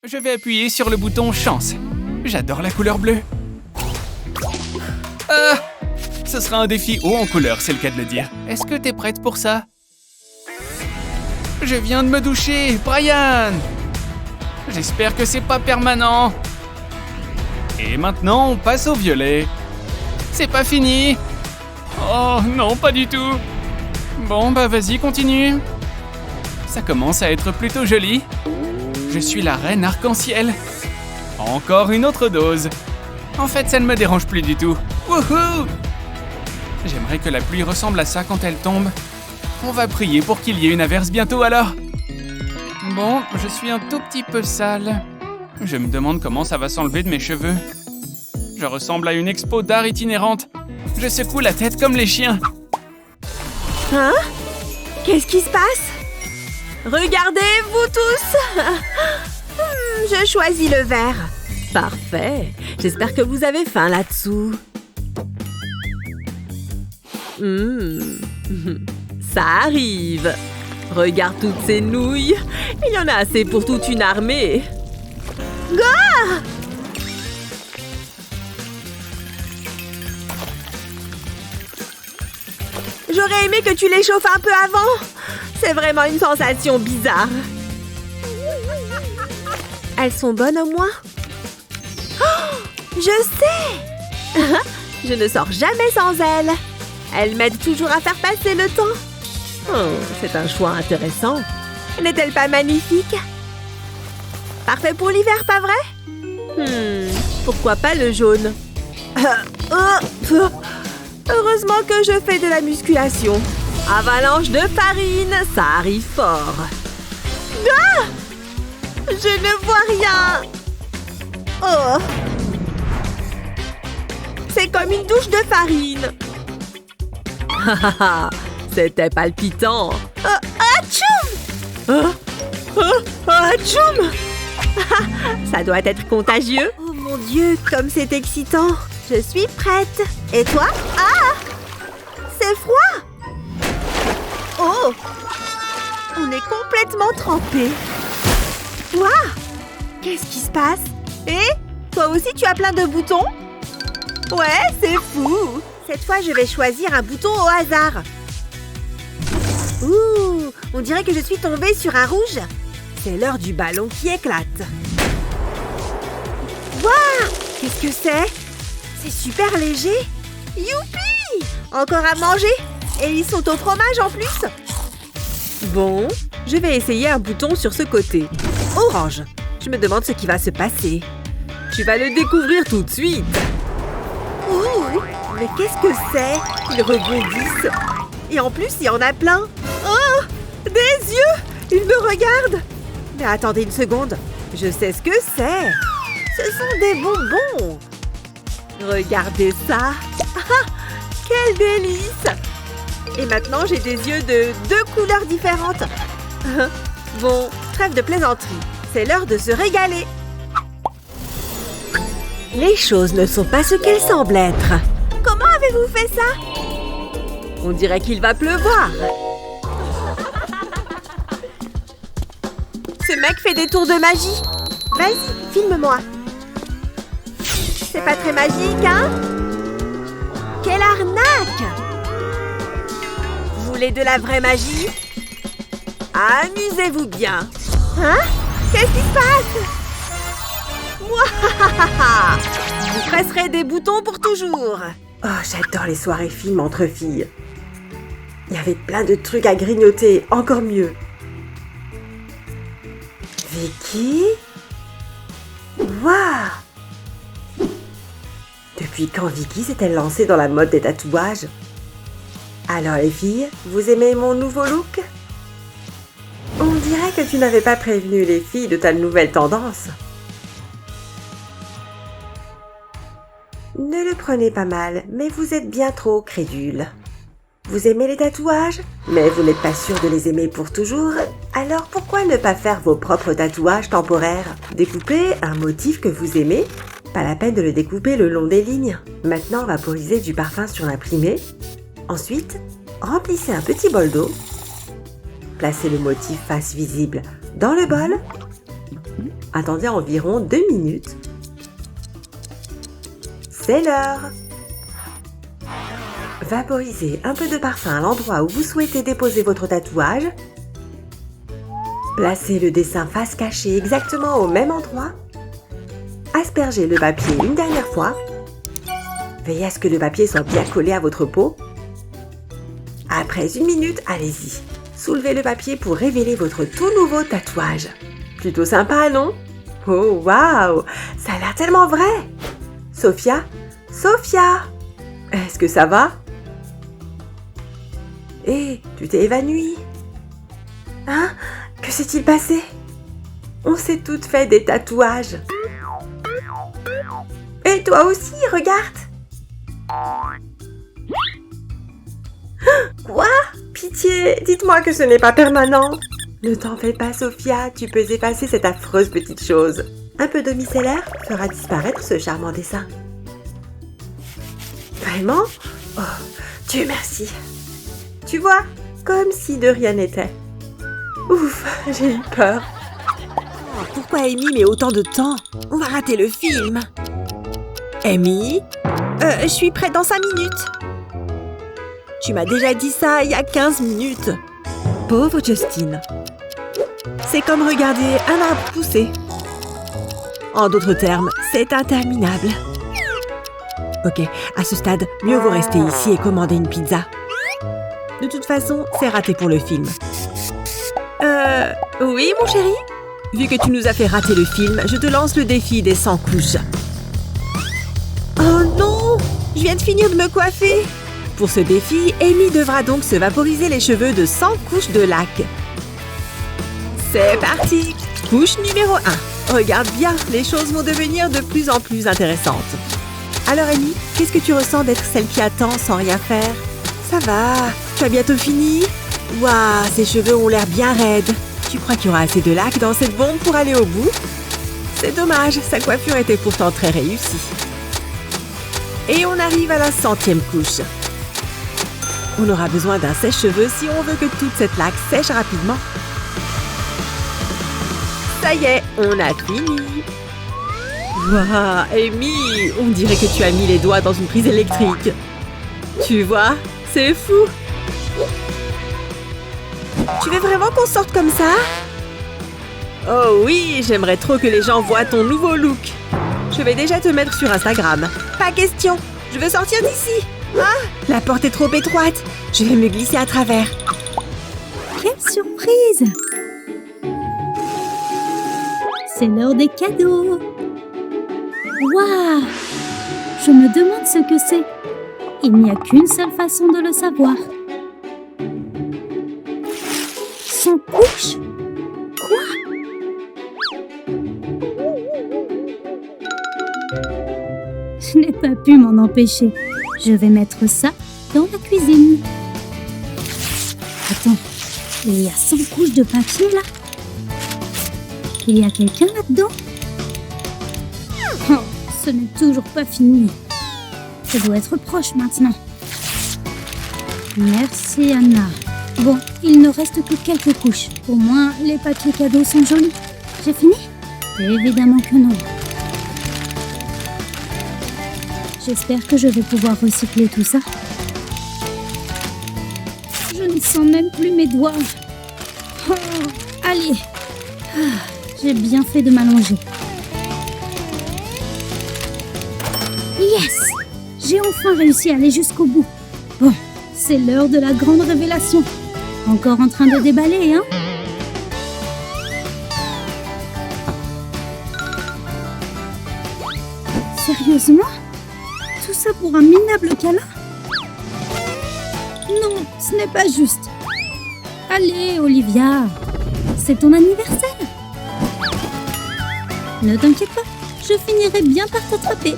Je vais appuyer sur le bouton chance. J'adore la couleur bleue. Ah! Ce sera un défi haut en couleur, c'est le cas de le dire. Est-ce que t'es prête pour ça? Je viens de me doucher, Brian! J'espère que c'est pas permanent. Et maintenant, on passe au violet. C'est pas fini. Oh non, pas du tout. Bon, bah vas-y, continue. Ça commence à être plutôt joli. Je suis la reine arc-en-ciel. Encore une autre dose. En fait, ça ne me dérange plus du tout. Wouhou! J'aimerais que la pluie ressemble à ça quand elle tombe. On va prier pour qu'il y ait une averse bientôt alors. Bon, je suis un tout petit peu sale. Je me demande comment ça va s'enlever de mes cheveux. Je ressemble à une expo d'art itinérante. Je secoue la tête comme les chiens. Hein? Qu'est-ce qui se passe? Regardez, vous tous! Je choisis le vert. Parfait. J'espère que vous avez faim là-dessous. Ça arrive. Regarde toutes ces nouilles. Il y en a assez pour toute une armée. Ah! J'aurais aimé que tu les chauffes un peu avant. C'est vraiment une sensation bizarre. Elles sont bonnes au moins? Oh, je sais! Je ne sors jamais sans elles. Elles m'aident toujours à faire passer le temps. Oh, c'est un choix intéressant. N'est-elle pas magnifique? Parfait pour l'hiver, pas vrai? Pourquoi pas le jaune? Heureusement que je fais de la musculation. Avalanche de farine, ça arrive fort. Ah! Je ne vois rien. Oh! C'est comme une douche de farine. C'était palpitant. Atchoum! Atchoum! Ça doit être contagieux. Oh mon Dieu, comme c'est excitant. Je suis prête. Et toi? Ah! C'est froid! Oh! On est complètement trempés. Quoi? Qu'est-ce qui se passe? Et toi aussi tu as plein de boutons? Ouais, c'est fou! Cette fois, je vais choisir un bouton au hasard. Ouh! On dirait que je suis tombée sur un rouge. C'est l'heure du ballon qui éclate. Waouh! Qu'est-ce que c'est? C'est super léger. Youpi! Encore à manger. Et ils sont au fromage en plus. Bon, je vais essayer un bouton sur ce côté. Orange. Je me demande ce qui va se passer. Tu vas le découvrir tout de suite. Ouh! Mais qu'est-ce que c'est? Ils rebondissent. Et en plus, il y en a plein. Oh! Des yeux! Ils me regardent. Mais attendez une seconde. Je sais ce que c'est. Ce sont des bonbons. Regardez ça. Ah! Quel délice! Et maintenant, j'ai des yeux de 2 couleurs différentes. Bon, trêve de plaisanterie. C'est l'heure de se régaler. Les choses ne sont pas ce qu'elles semblent être. Comment avez-vous fait ça? On dirait qu'il va pleuvoir. Ce mec fait des tours de magie. Vas-y, filme-moi. C'est pas très magique, hein? Quelle arnaque! Vous voulez de la vraie magie? Amusez-vous bien. Hein? Qu'est-ce qui se passe? Mouahaha! Vous presserez des boutons pour toujours. Oh, j'adore les soirées films entre filles. Il y avait plein de trucs à grignoter, encore mieux. Vicky? Waouh! Depuis quand Vicky s'est-elle lancée dans la mode des tatouages? Alors les filles, vous aimez mon nouveau look? On dirait que tu n'avais pas prévenu les filles de ta nouvelle tendance. Ne le prenez pas mal, mais vous êtes bien trop crédule. Vous aimez les tatouages, mais vous n'êtes pas sûr de les aimer pour toujours. Alors pourquoi ne pas faire vos propres tatouages temporaires? Découpez un motif que vous aimez. Pas la peine de le découper le long des lignes. Maintenant, vaporisez du parfum sur l'imprimé. Ensuite, remplissez un petit bol d'eau. Placez le motif face visible dans le bol. Attendez environ 2 minutes. C'est l'heure. Vaporisez un peu de parfum à l'endroit où vous souhaitez déposer votre tatouage. Placez le dessin face cachée exactement au même endroit. Aspergez le papier une dernière fois. Veillez à ce que le papier soit bien collé à votre peau. Après 1 minute, allez-y. Soulevez le papier pour révéler votre tout nouveau tatouage. Plutôt sympa, non? Oh, waouh! Ça a l'air tellement vrai! Sophia? Sophia! Est-ce que ça va? Hé, tu t'es évanouie? Hein? Que s'est-il passé? On s'est toutes fait des tatouages. Et toi aussi, regarde! Quoi? Pitié, dites-moi que ce n'est pas permanent. Ne t'en fais pas, Sophia, tu peux effacer cette affreuse petite chose. Un peu d'eau micellaire fera disparaître ce charmant dessin. Vraiment? Oh, Dieu merci. Tu vois, comme si de rien n'était. Ouf, j'ai eu peur. Pourquoi Amy met autant de temps? On va rater le film. Amy? Je suis prête dans 5 minutes. Tu m'as déjà dit ça il y a 15 minutes. Pauvre Justine. C'est comme regarder un arbre pousser. En d'autres termes, c'est interminable. Ok, à ce stade, mieux vaut rester ici et commander une pizza. De toute façon, c'est raté pour le film. Oui, mon chéri? Vu que tu nous as fait rater le film, je te lance le défi des 100 couches. Oh non! Je viens de finir de me coiffer. Pour ce défi, Amy devra donc se vaporiser les cheveux de 100 couches de lac. C'est parti! Couche numéro 1. Regarde bien, les choses vont devenir de plus en plus intéressantes. Alors Amy, qu'est-ce que tu ressens d'être celle qui attend sans rien faire? Ça va, tu as bientôt fini? Waouh, ses cheveux ont l'air bien raides. Tu crois qu'il y aura assez de lac dans cette bombe pour aller au bout? C'est dommage, sa coiffure était pourtant très réussie. Et on arrive à la 100e couche. On aura besoin d'un sèche-cheveux si on veut que toute cette laque sèche rapidement. Ça y est, on a fini. Waouh, Amy, on dirait que tu as mis les doigts dans une prise électrique. Tu vois, c'est fou. Tu veux vraiment qu'on sorte comme ça? Oh oui, j'aimerais trop que les gens voient ton nouveau look. Je vais déjà te mettre sur Instagram. Pas question, je veux sortir d'ici. Ah, la porte est trop étroite. Je vais me glisser à travers. Quelle surprise! C'est l'heure des cadeaux. Waouh! Je me demande ce que c'est. Il n'y a qu'une seule façon de le savoir. 100 couches? Quoi? Je n'ai pas pu m'en empêcher. Je vais mettre ça dans la cuisine. Attends, il y a 100 couches de papier là? Il y a quelqu'un là-dedans? Oh, ce n'est toujours pas fini. Je dois être proche maintenant. Merci Anna. Bon, il ne reste que quelques couches. Au moins, les papiers cadeaux sont jolis. J'ai fini? Évidemment que non. J'espère que je vais pouvoir recycler tout ça. Je ne sens même plus mes doigts. Oh, allez. J'ai bien fait de m'allonger. Yes! J'ai enfin réussi à aller jusqu'au bout. Bon, c'est l'heure de la grande révélation. Encore en train de déballer, hein? Sérieusement? Tout ça pour un minable câlin? Non, ce n'est pas juste. Allez, Olivia, c'est ton anniversaire. Ne t'inquiète pas, je finirai bien par t'attraper.